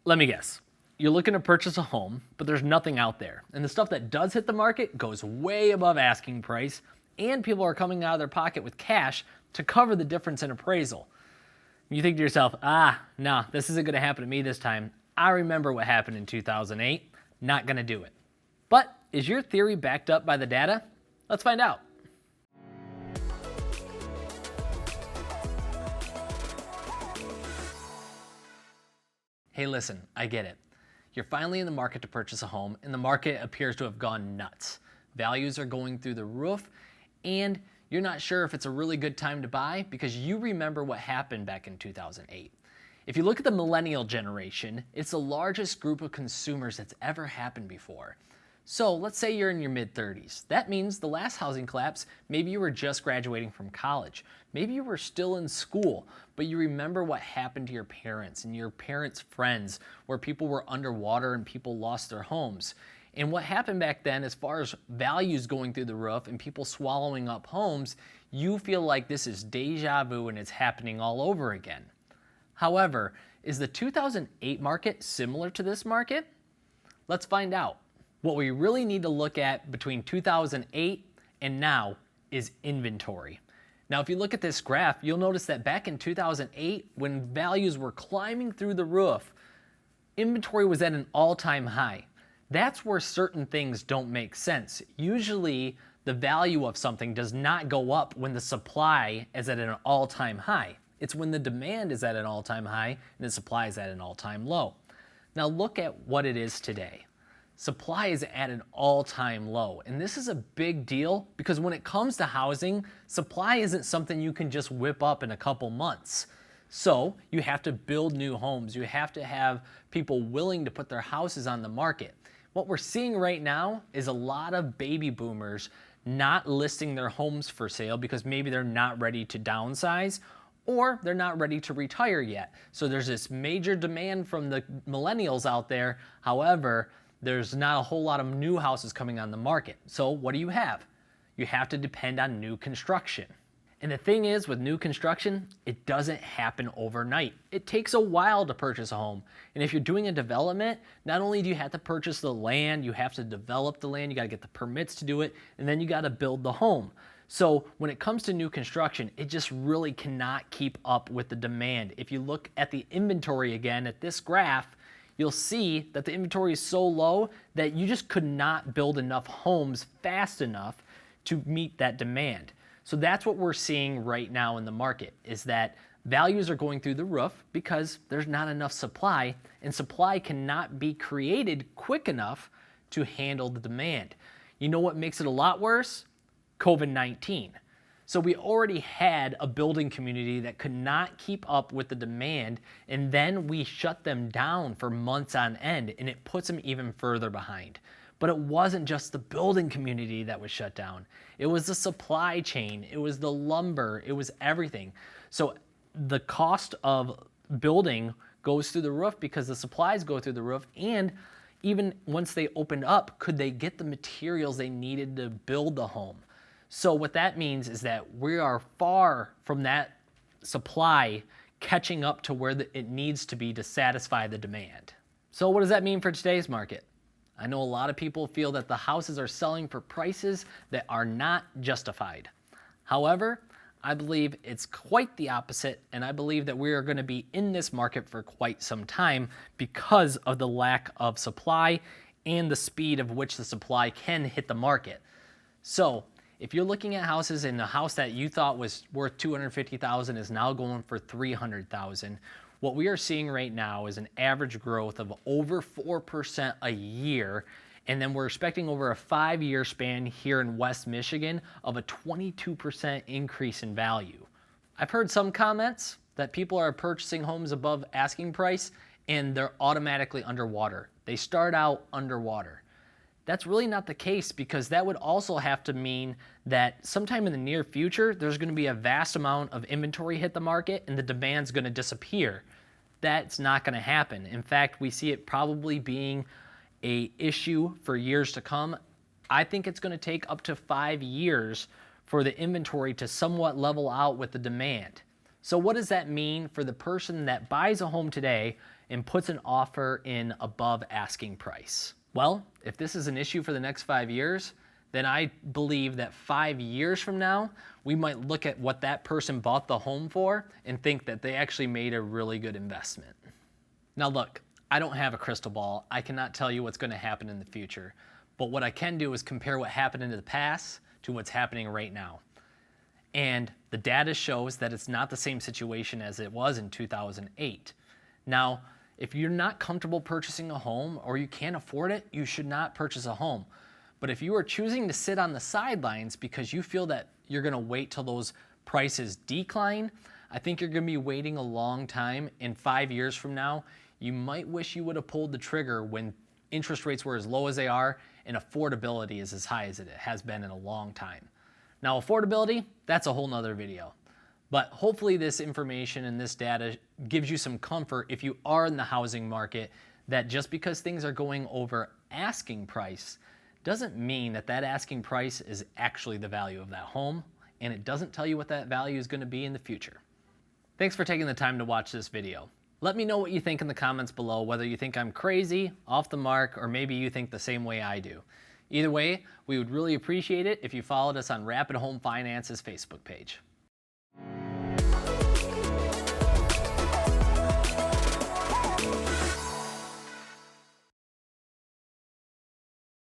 Let me guess. You're looking to purchase a home, but there's nothing out there. And the stuff that does hit the market goes way above asking price, and people are coming out of their pocket with cash to cover the difference in appraisal. You think to yourself, no, this isn't going to happen to me this time. I remember what happened in 2008. Not going to do it. But is your theory backed up by the data? Let's find out. Hey, listen, I get it. You're finally in the market to purchase a home, and the market appears to have gone nuts. Values are going through the roof, and you're not sure if it's a really good time to buy because you remember what happened back in 2008. If you look at the millennial generation, it's the largest group of consumers that's ever happened before. So let's say you're in your mid-30s. That means the last housing collapse, maybe you were just graduating from college. Maybe you were still in school, but you remember what happened to your parents and your parents' friends, where people were underwater and people lost their homes. And what happened back then, as far as values going through the roof and people swallowing up homes, you feel like this is deja vu and it's happening all over again. However, is the 2008 market similar to this market? Let's find out. What we really need to look at between 2008 and now is inventory. Now, if you look at this graph, you'll notice that back in 2008, when values were climbing through the roof, inventory was at an all-time high. That's where certain things don't make sense. Usually, the value of something does not go up when the supply is at an all-time high. It's when the demand is at an all-time high and the supply is at an all-time low. Now, look at what it is today. Supply is at an all-time low, and this is a big deal because when it comes to housing, supply isn't something you can just whip up in a couple months. So you have to build new homes. You have to have people willing to put their houses on the market. What we're seeing right now is a lot of baby boomers not listing their homes for sale because maybe they're not ready to downsize or they're not ready to retire yet. So there's this major demand from the millennials out there. However, there's not a whole lot of new houses coming on the market. So what do you have? You have to depend on new construction. And the thing is, with new construction, it doesn't happen overnight. It takes a while to purchase a home. And if you're doing a development, not only do you have to purchase the land, you have to develop the land, you gotta get the permits to do it, and then you gotta build the home. So when it comes to new construction, it just really cannot keep up with the demand. If you look at the inventory again at this graph, you'll see that the inventory is so low that you just could not build enough homes fast enough to meet that demand. So that's what we're seeing right now in the market, is that values are going through the roof because there's not enough supply, and supply cannot be created quick enough to handle the demand. You know what makes it a lot worse? COVID-19. So we already had a building community that could not keep up with the demand, and then we shut them down for months on end, and it puts them even further behind. But it wasn't just the building community that was shut down. It was the supply chain, it was the lumber, it was everything. So the cost of building goes through the roof because the supplies go through the roof, and even once they opened up, could they get the materials they needed to build the home? So what that means is that we are far from that supply catching up to where it needs to be to satisfy the demand. So what does that mean for today's market? I know a lot of people feel that the houses are selling for prices that are not justified. However, I believe it's quite the opposite, and I believe that we are going to be in this market for quite some time because of the lack of supply and the speed of which the supply can hit the market. So if you're looking at houses and the house that you thought was worth $250,000 is now going for $300,000, what we are seeing right now is an average growth of over 4% a year, and then we're expecting over a 5-year span here in West Michigan of a 22% increase in value. I've heard some comments that people are purchasing homes above asking price and they're automatically underwater. They start out underwater. That's really not the case, because that would also have to mean that sometime in the near future, there's going to be a vast amount of inventory hit the market and the demand's going to disappear. That's not going to happen. In fact, we see it probably being an issue for years to come. I think it's going to take up to 5 years for the inventory to somewhat level out with the demand. So what does that mean for the person that buys a home today and puts an offer in above asking price? Well, if this is an issue for the next 5 years, then I believe that 5 years from now, we might look at what that person bought the home for and think that they actually made a really good investment. Now look, I don't have a crystal ball. I cannot tell you what's going to happen in the future. But what I can do is compare what happened in the past to what's happening right now. And the data shows that it's not the same situation as it was in 2008. Now, if you're not comfortable purchasing a home or you can't afford it, you should not purchase a home. But if you are choosing to sit on the sidelines because you feel that you're going to wait till those prices decline, I think you're going to be waiting a long time. And 5 years from now, you might wish you would have pulled the trigger when interest rates were as low as they are and affordability is as high as it has been in a long time. Now, affordability, that's a whole nother video. But hopefully this information and this data gives you some comfort if you are in the housing market, that just because things are going over asking price doesn't mean that that asking price is actually the value of that home, and it doesn't tell you what that value is going to be in the future. Thanks for taking the time to watch this video. Let me know what you think in the comments below, whether you think I'm crazy, off the mark, or maybe you think the same way I do. Either way, we would really appreciate it if you followed us on Rapid Home Finance's Facebook page.